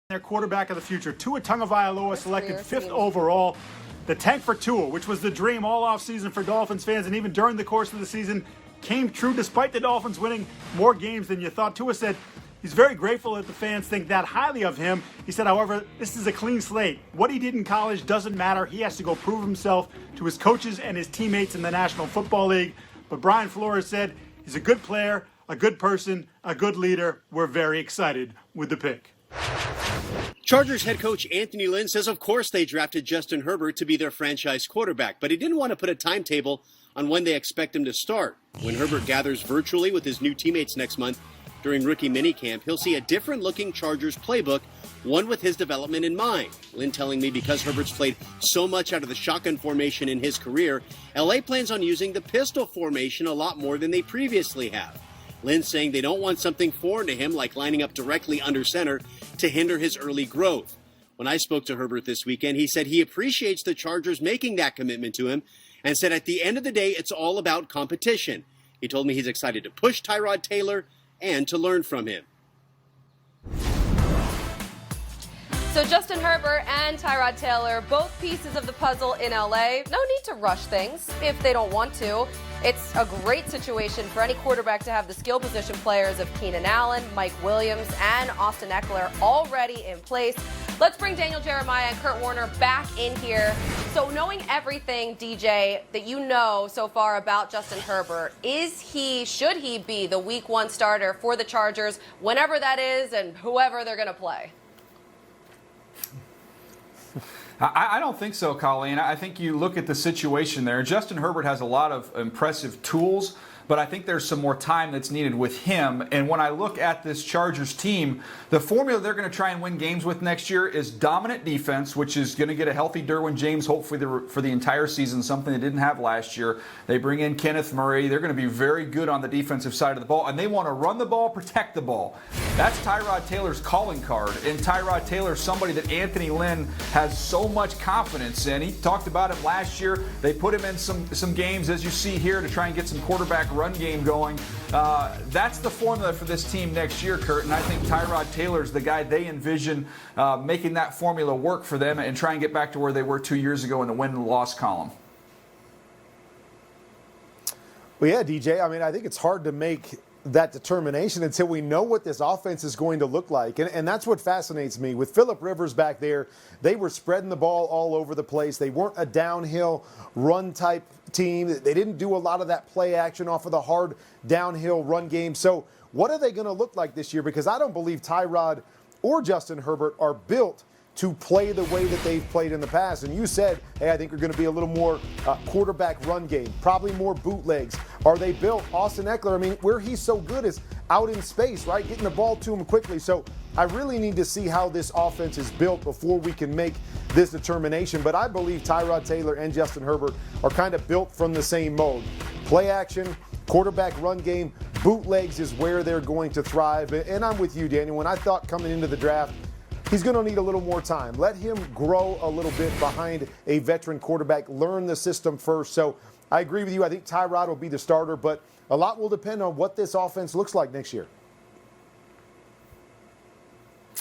their quarterback of the future. Tua Tagovailoa selected 5th overall. The tank for Tua, which was the dream all offseason for Dolphins fans, and even during the course of the season, came true despite the Dolphins winning more games than you thought. Tua said he's very grateful that the fans think that highly of him. He said, however, this is a clean slate. What he did in college doesn't matter. He has to go prove himself to his coaches and his teammates in the National Football League. But Brian Flores said he's a good player, a good person, a good leader. We're very excited with the pick. Chargers head coach Anthony Lynn says of course they drafted Justin Herbert to be their franchise quarterback, but he didn't want to put a timetable on when they expect him to start. When Herbert gathers virtually with his new teammates next month during rookie minicamp, he'll see a different-looking Chargers playbook, one with his development in mind. Lynn telling me because Herbert's played so much out of the shotgun formation in his career, LA plans on using the pistol formation a lot more than they previously have. Lynn saying they don't want something foreign to him like lining up directly under center to hinder his early growth. When I spoke to Herbert this weekend, he said he appreciates the Chargers making that commitment to him and said at the end of the day, it's all about competition. He told me he's excited to push Tyrod Taylor and to learn from him. So Justin Herbert and Tyrod Taylor, both pieces of the puzzle in LA. No need to rush things if they don't want to. It's a great situation for any quarterback to have the skill position players of Keenan Allen, Mike Williams, and Austin Eckler already in place. Let's bring Daniel Jeremiah and Kurt Warner back in here. So knowing everything, DJ, that you know so far about Justin Herbert, should he be the week 1 starter for the Chargers, whenever that is and whoever they're going to play? I don't think so, Colleen. I think you look at the situation there. Justin Herbert has a lot of impressive tools, but I think there's some more time that's needed with him. And when I look at this Chargers team, the formula they're going to try and win games with next year is dominant defense, which is going to get a healthy Derwin James hopefully for the entire season, something they didn't have last year. They bring in Kenneth Murray. They're going to be very good on the defensive side of the ball, and they want to run the ball, protect the ball. That's Tyrod Taylor's calling card, and Tyrod Taylor is somebody that Anthony Lynn has so much confidence in. He talked about him last year. They put him in some games, as you see here, to try and get some quarterback run game going. That's the formula for this team next year, Kurt, and I think Tyrod Taylor's the guy they envision making that formula work for them and try and get back to where they were 2 years ago in the win and loss column. Well, yeah, DJ, I mean, I think it's hard to make that determination until we know what this offense is going to look like. And that's what fascinates me. With Phillip Rivers back there, they were spreading the ball all over the place. They weren't a downhill run-type team. They didn't do a lot of that play action off of the hard downhill run game. So what are they going to look like this year? Because I don't believe Tyrod or Justin Herbert are built to play the way that they've played in the past. And you said, hey, I think we're going to be a little more quarterback run game, probably more bootlegs. Are they built? Austin Eckler, I mean, where he's so good is out in space, right? Getting the ball to him quickly. So I really need to see how this offense is built before we can make this determination. But I believe Tyrod Taylor and Justin Herbert are kind of built from the same mold. Play action, quarterback run game, bootlegs is where they're going to thrive. And I'm with you, Daniel. When I thought coming into the draft, he's going to need a little more time. Let him grow a little bit behind a veteran quarterback, learn the system first. So I agree with you. I think Tyrod will be the starter, but a lot will depend on what this offense looks like next year.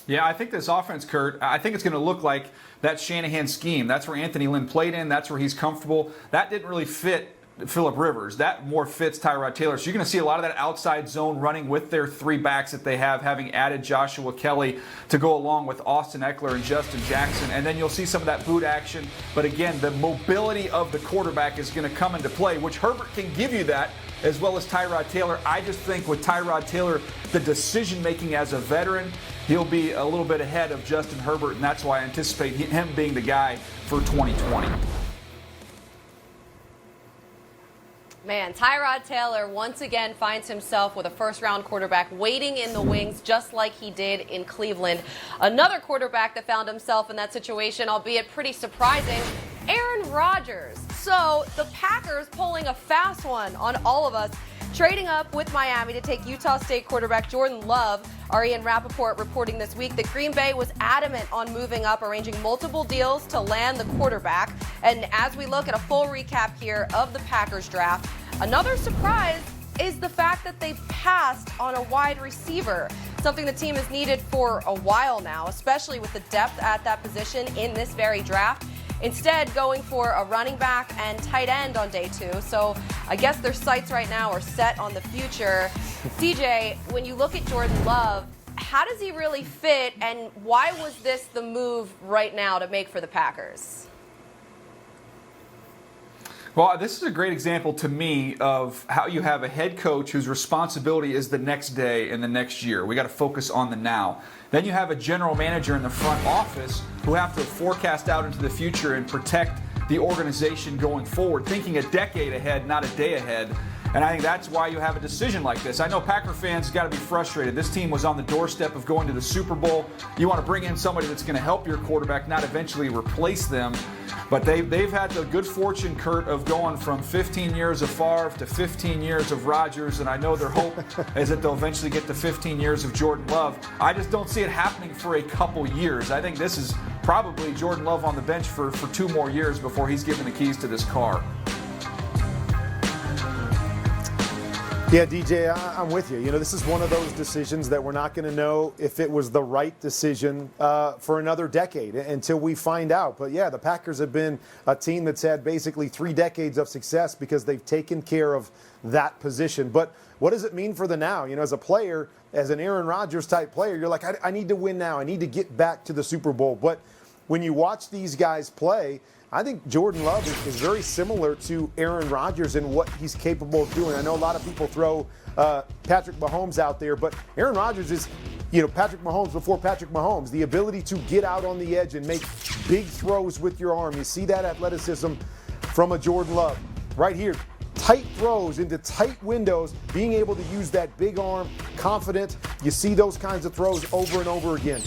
Yeah, I think this offense, Kurt, I think it's going to look like that Shanahan scheme. That's where Anthony Lynn played in. That's where he's comfortable. That didn't really fit Phillip Rivers. That more fits Tyrod Taylor. So you're going to see a lot of that outside zone running with their 3 backs that they have, having added Joshua Kelly to go along with Austin Eckler and Justin Jackson. And then you'll see some of that boot action. But again, the mobility of the quarterback is going to come into play, which Herbert can give you that, as well as Tyrod Taylor. I just think with Tyrod Taylor, the decision-making as a veteran, he'll be a little bit ahead of Justin Herbert, and that's why I anticipate him being the guy for 2020. Man, Tyrod Taylor once again finds himself with a first-round quarterback waiting in the wings just like he did in Cleveland. Another quarterback that found himself in that situation, albeit pretty surprising, Aaron Rodgers. So the Packers pulling a fast one on all of us, trading up with Miami to take Utah State quarterback Jordan Love. Our Ian Rappaport reporting this week that Green Bay was adamant on moving up, arranging multiple deals to land the quarterback. And as we look at a full recap here of the Packers draft, another surprise is the fact that they passed on a wide receiver. something the team has needed for a while now, especially with the depth at that position in this very draft. Instead, going for a running back and tight end on day 2. So I guess their sights right now are set on the future. DJ, when you look at Jordan Love, how does he really fit, and why was this the move right now to make for the Packers? Well, this is a great example to me of how you have a head coach whose responsibility is the next day and the next year. We got to focus on the now. Then you have a general manager in the front office who have to forecast out into the future and protect the organization going forward, thinking a decade ahead, not a day ahead. And I think that's why you have a decision like this. I know Packer fans got to be frustrated. This team was on the doorstep of going to the Super Bowl. You want to bring in somebody that's going to help your quarterback, not eventually replace them. But they've had the good fortune, Kurt, of going from 15 years of Favre to 15 years of Rodgers, and I know their hope is that they'll eventually get to 15 years of Jordan Love. I just don't see it happening for a couple years. I think this is probably Jordan Love on the bench for 2 more years before he's given the keys to this car. Yeah, DJ, I'm with you. You know, this is one of those decisions that we're not going to know if it was the right decision for another decade until we find out. But yeah, the Packers have been a team that's had basically 3 decades of success because they've taken care of that position. But what does it mean for the now? You know, as a player, as an Aaron Rodgers type player, you're like, I need to win now. I need to get back to the Super Bowl. But when you watch these guys play, I think Jordan Love is very similar to Aaron Rodgers in what he's capable of doing. I know a lot of people throw Patrick Mahomes out there, but Aaron Rodgers is, you know, Patrick Mahomes before Patrick Mahomes. The ability to get out on the edge and make big throws with your arm. You see that athleticism from a Jordan Love. Right here, tight throws into tight windows, being able to use that big arm, confident. You see those kinds of throws over and over again.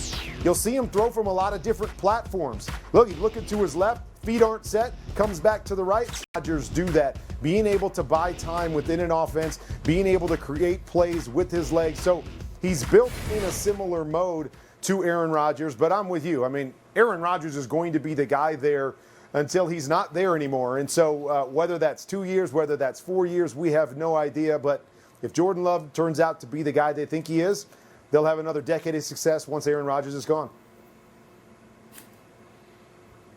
You'll see him throw from a lot of different platforms. Look, he's looking to his left. Feet aren't set, comes back to the right. Rodgers do that. Being able to buy time within an offense, being able to create plays with his legs. So he's built in a similar mode to Aaron Rodgers, but I'm with you. I mean, Aaron Rodgers is going to be the guy there until he's not there anymore. And so whether that's 2 years, whether that's 4 years, we have no idea. But if Jordan Love turns out to be the guy they think he is, they'll have another decade of success once Aaron Rodgers is gone.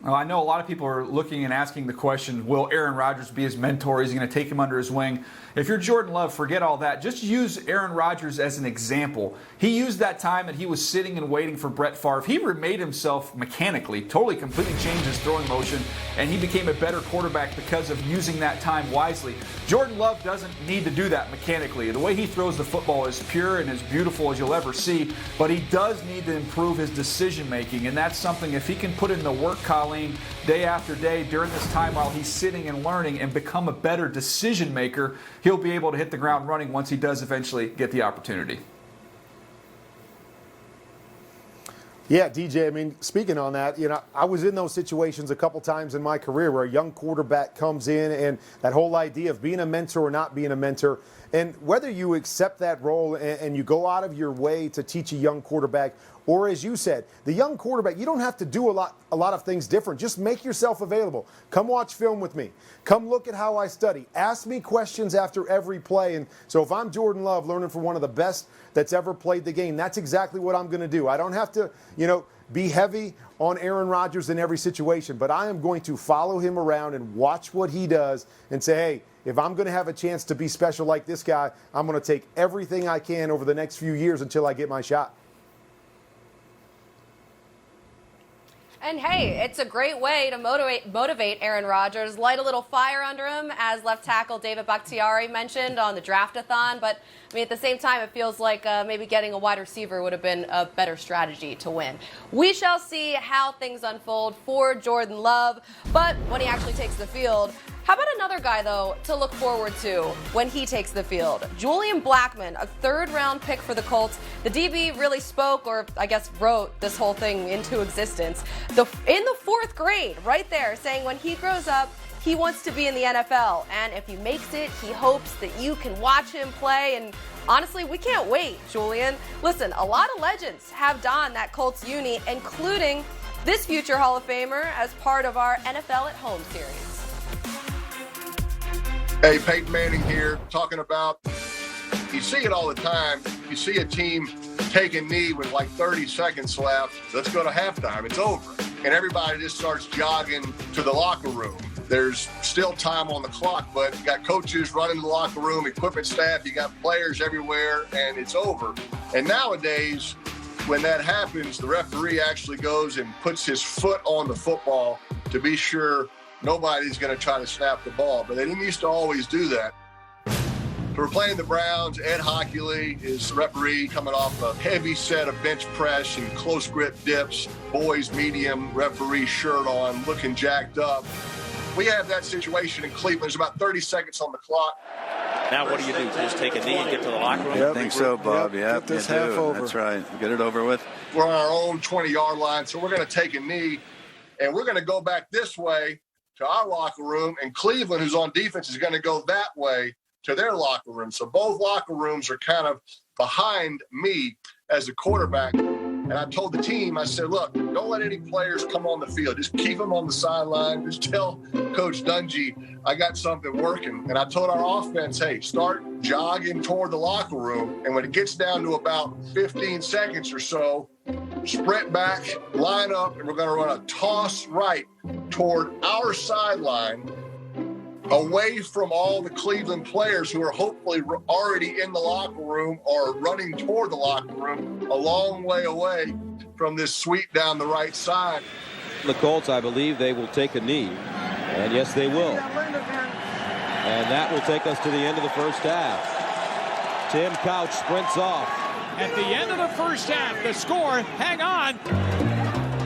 Well, I know a lot of people are looking and asking the question, will Aaron Rodgers be his mentor? Is he going to take him under his wing? If you're Jordan Love, forget all that. Just use Aaron Rodgers as an example. He used that time that he was sitting and waiting for Brett Favre. He remade himself mechanically, totally, completely changed his throwing motion, and he became a better quarterback because of using that time wisely. Jordan Love doesn't need to do that mechanically. The way he throws the football is pure and as beautiful as you'll ever see, but he does need to improve his decision making, and that's something, if he can put in the work, Colleen, day after day during this time while he's sitting and learning and become a better decision maker, he'll be able to hit the ground running once he does eventually get the opportunity. Yeah, DJ, I mean, speaking on that, you know, I was in those situations a couple times in my career where a young quarterback comes in and that whole idea of being a mentor or not being a mentor, and whether you accept that role and you go out of your way to teach a young quarterback, or as you said, the young quarterback, you don't have to do a lot of things different. Just make yourself available. Come watch film with me. Come look at how I study. Ask me questions after every play. And so if I'm Jordan Love learning from one of the best that's ever played the game, that's exactly what I'm going to do. I don't have to, you know, be heavy on Aaron Rodgers in every situation, but I am going to follow him around and watch what he does and say, hey, if I'm going to have a chance to be special like this guy, I'm going to take everything I can over the next few years until I get my shot. And hey, it's a great way to motivate Aaron Rodgers, light a little fire under him, as left tackle David Bakhtiari mentioned on the draft-a-thon. But I mean, at the same time, it feels like maybe getting a wide receiver would have been a better strategy to win. We shall see how things unfold for Jordan Love. But when he actually takes the field, how about another guy, though, to look forward to when he takes the field? Julian Blackmon, a third-round pick for the Colts. The DB really spoke, or I guess wrote, this whole thing into existence in the 4th grade, right there, saying when he grows up, he wants to be in the NFL. And if he makes it, he hopes that you can watch him play. And honestly, we can't wait, Julian. Listen, a lot of legends have donned that Colts uni, including this future Hall of Famer as part of our NFL at Home series. Hey, Peyton Manning here, talking about, you see it all the time. You see a team take a knee with like 30 seconds left. Let's go to halftime. It's over. And everybody just starts jogging to the locker room. There's still time on the clock, but you got coaches running to the locker room, equipment staff, you got players everywhere, and it's over. And nowadays, when that happens, the referee actually goes and puts his foot on the football to be sure nobody's going to try to snap the ball. But they didn't used to always do that. So we're playing the Browns. Ed Hockley is the referee, coming off a heavy set of bench press and close grip dips, boys medium referee shirt on, looking jacked up. We have that situation in Cleveland. There's about 30 seconds on the clock. Now what do? Just take a knee and get to the locker room? I think so, Bob. Get this half over. That's right. Get it over with. We're on our own 20-yard line, so we're going to take a knee, and we're going to go back this way to our locker room, and Cleveland, who's on defense, is going to go that way to their locker room. So both locker rooms are kind of behind me as a quarterback. And I told the team, I said, look, don't let any players come on the field. Just keep them on the sideline. Just tell Coach Dungy I got something working. And I told our offense, hey, start jogging toward the locker room. And when it gets down to about 15 seconds or so, sprint back, line up, and we're going to run a toss right toward our sideline, away from all the Cleveland players who are hopefully already in the locker room or running toward the locker room, a long way away from this sweep down the right side. The Colts, I believe they will take a knee, and yes, they will. And that will take us to the end of the first half. Tim Couch sprints off. At the end of the first half, the score, hang on.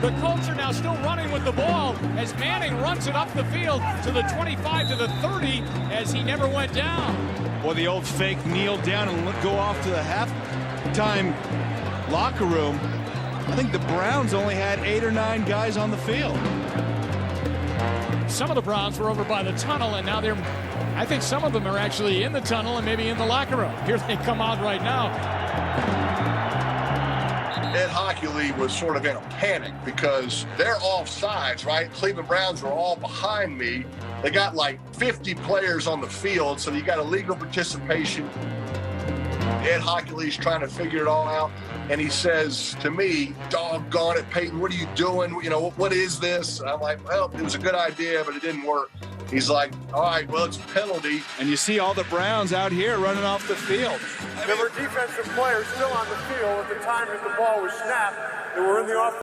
The Colts are now still running with the ball as Manning runs it up the field to the 25 to the 30 as he never went down. Well, the old fake kneel down and go off to the halftime locker room. I think the Browns only had 8 or 9 guys on the field. Some of the Browns were over by the tunnel, and now I think some of them are actually in the tunnel and maybe in the locker room. Here they come out right now. Ed Hockley was sort of in a panic because they're off sides, right? Cleveland Browns are all behind me. They got like 50 players on the field, so you got illegal participation. Ed Hockley's trying to figure it all out, and he says to me, doggone it, Peyton, what are you doing? You know, what is this? And I'm like, well, it was a good idea, but it didn't work. He's like, all right, well, it's a penalty. And you see all the Browns out here running off the field. There were defensive players still on the field at the time that the ball was snapped. They were in the offense.